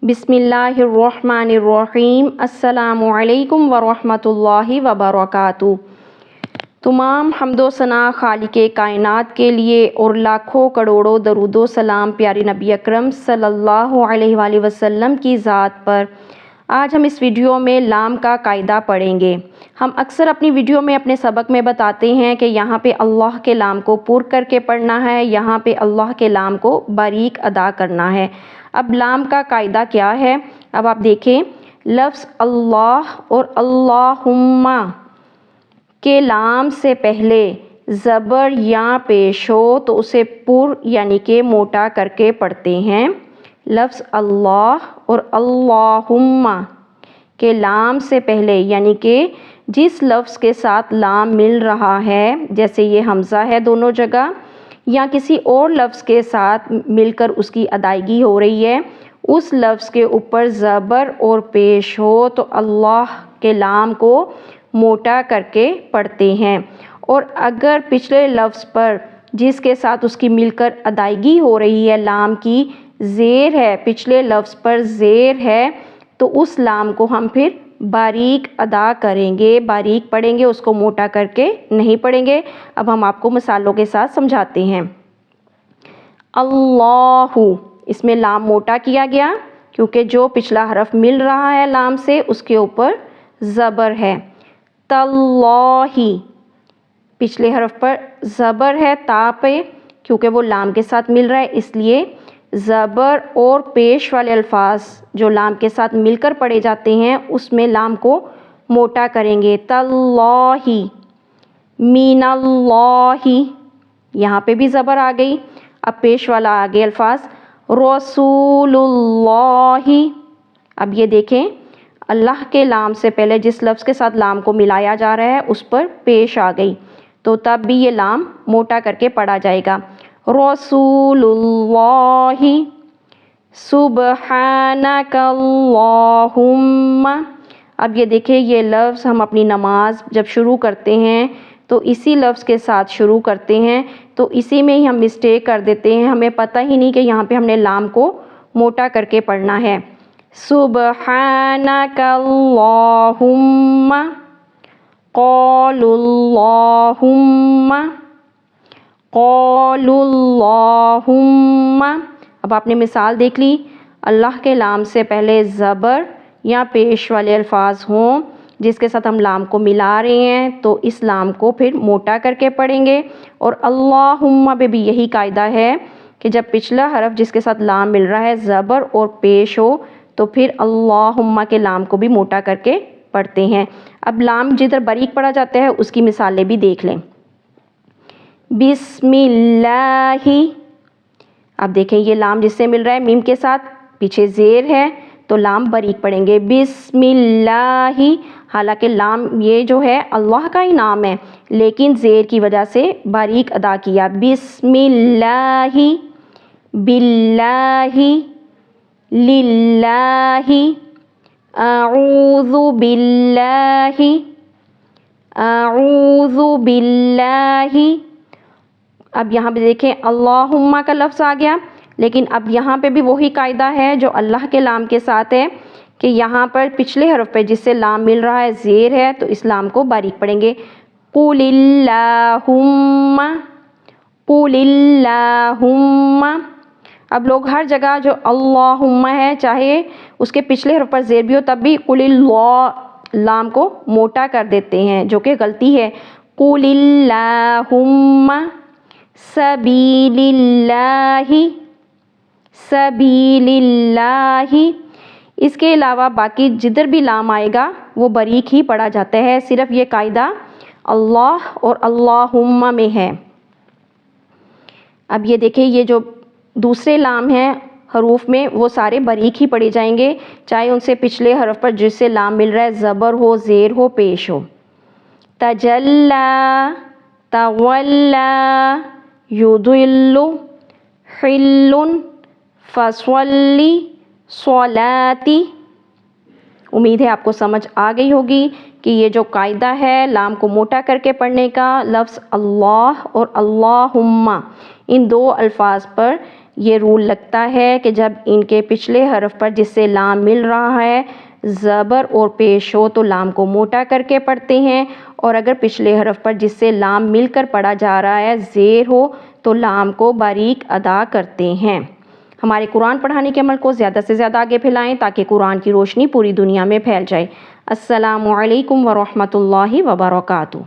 बिस्मिल्लाहिर्रहमानिर्रहीम। अस्सलामु अलैकुम वरहमतुल्लाहि वबरकातुहू। तमाम हम्दो सना खालिके कायनात के लिए और लाखों करोड़ों दरूदो सलाम प्यारे नबी अकरम सल्लल्लाहु अलैहि वसल्लम की ज़ात पर। आज हम इस वीडियो में लाम का कायदा पढ़ेंगे। हम अक्सर अपनी वीडियो में अपने सबक में बताते हैं कि यहाँ पे अल्लाह के लाम को पूर करके पढ़ना है, यहाँ पे अल्लाह के लाम को बारीक अदा करना है। अब लाम का कायदा क्या है, अब आप देखें। लफ्ज़ अल्लाह और अल्लाहुम्मा के लाम से पहले ज़बर या पेश हो तो उसे पुर यानी कि मोटा करके पढ़ते हैं। लफ्ज़ अल्लाह और अल्लाहुम्मा के लाम से पहले यानी कि जिस लफ्ज़ के साथ लाम मिल रहा है, जैसे ये हमज़ा है दोनों जगह, या किसी और लफ्ज़ के साथ मिलकर उसकी अदायगी हो रही है, उस लफ्ज़ के ऊपर ज़बर और पेश हो तो अल्लाह के लाम को मोटा करके पढ़ते हैं। और अगर पिछले लफ्ज़ पर जिसके साथ उसकी मिलकर अदायगी हो रही है लाम की ज़ेर है, पिछले लफ्ज़ पर ज़ेर है, तो उस लाम को हम फिर बारीक अदा करेंगे, बारीक पढ़ेंगे, उसको मोटा करके नहीं पढ़ेंगे। अब हम आपको मिसालों के साथ समझाते हैं। अल्लाहु, इसमें लाम मोटा किया गया क्योंकि जो पिछला हरफ मिल रहा है लाम से उसके ऊपर ज़बर है। तल्लाही, पिछले हरफ पर ज़बर है ता पे, क्योंकि वो लाम के साथ मिल रहा है, इसलिए ज़बर और पेश वाले अल्फाज जो लाम के साथ मिलकर पढ़े जाते हैं उसमें लाम को मोटा करेंगे। तल्लाही, मीनल्लाही, यहाँ पे भी ज़बर आ गई। अब पेश वाला आगे अल्फाज रसूलुल्लाही। अब ये देखें, अल्लाह के लाम से पहले जिस लफ्ज़ के साथ लाम को मिलाया जा रहा है उस पर पेश आ गई, तो तब भी ये लाम मोटा करके पढ़ा जाएगा। रसूलुल्लाही, सुब्हानकल्लाहुम्मा। अब ये देखिए, ये लफ्ज़ हम अपनी नमाज जब शुरू करते हैं तो इसी लफ्ज़ के साथ शुरू करते हैं, तो इसी में ही हम मिस्टेक कर देते हैं, हमें पता ही नहीं कि यहाँ पे हमने लाम को मोटा करके पढ़ना है। सुब्हानकल्लाहुम्मा, क़ालुल्लाहुम्मा, क़ालुल्लाहुम्मा। अब आपने मिसाल देख ली, अल्लाह के लाम से पहले ज़बर या पेश वाले अल्फाज हों जिसके साथ हम लाम को मिला रहे हैं तो इस लाम को फिर मोटा करके पढ़ेंगे। और अल्लाहुम्मा पे भी यही कायदा है कि जब पिछला हरफ जिसके साथ लाम मिल रहा है ज़बर और पेश हो तो फिर अल्लाहुम्मा के लाम को भी मोटा करके पढ़ते हैं। अब लाम जिधर बारीक पढ़ा जाता है उसकी मिसालें भी देख लें। बिस्मिल्लाही, अब देखें ये लाम जिससे मिल रहा है मीम के साथ, पीछे ज़ेर है तो लाम बारीक पढ़ेंगे। बिस्मिल्लाही, हालांकि लाम ये जो है अल्लाह का ही नाम है लेकिन ज़ेर की वजह से बारीक अदा किया। बिस्मिल्लाही, बिल्लाही, लिल्लाही, आऊज़ु बिल्लाही, आऊज़ु बिल्लाही। अब यहाँ पे देखें अल्लाहुम्मा का लफ्ज़ आ गया, लेकिन अब यहाँ पे भी वही कायदा है जो अल्लाह के लाम के साथ है कि यहाँ पर पिछले हरफ पे जिससे लाम मिल रहा है ज़ेर है तो इस लाम को बारीक पढ़ेंगे। कुलिल्लाहुम्मा, कुलिल्लाहुम्मा। अब लोग हर जगह जो अल्लाहुम्मा है चाहे उसके पिछले हरफ पर ज़ेर भी हो तब भी कुलिल्लाह लाम को मोटा कर देते हैं, जो कि गलती है। कुलिल्लाहुम्मा सबीलिल्लाही, सबीलिल्लाही। इसके अलावा बाकी जिधर भी लाम आएगा वो बारीक ही पढ़ा जाता है, सिर्फ ये कायदा अल्लाह और अल्लाहुम्मा में है। अब ये देखिए, ये जो दूसरे लाम हैं हरूफ में वो सारे बारीक ही पढ़े जाएंगे, चाहे उनसे पिछले हरफ पर जिससे लाम मिल रहा है ज़बर हो, ज़ेर हो, पेश हो। तजल्ला, तवल्ला, युदिल्लु, हिल्लुन, फस्वल्ली, स्वलाती। उम्मीद है आपको समझ आ गई होगी कि ये जो कायदा है लाम को मोटा करके पढ़ने का, लफ्ज़ अल्लाह और अल्लाहुम्मा इन दो अल्फाज पर یہ رول لگتا ہے کہ جب ان کے پچھلے حرف پر جس سے لام مل رہا ہے زبر اور پیش ہو تو لام کو موٹا کر کے پڑھتے ہیں، اور اگر پچھلے حرف پر جس سے لام مل کر پڑھا جا رہا ہے زیر ہو تو لام کو باریک ادا کرتے ہیں۔ ہمارے قرآن پڑھانے کے عمل کو زیادہ سے زیادہ آگے پھیلائیں تاکہ قرآن کی روشنی پوری دنیا میں پھیل جائے۔ السلام علیکم ورحمۃ اللہ وبرکاتہ۔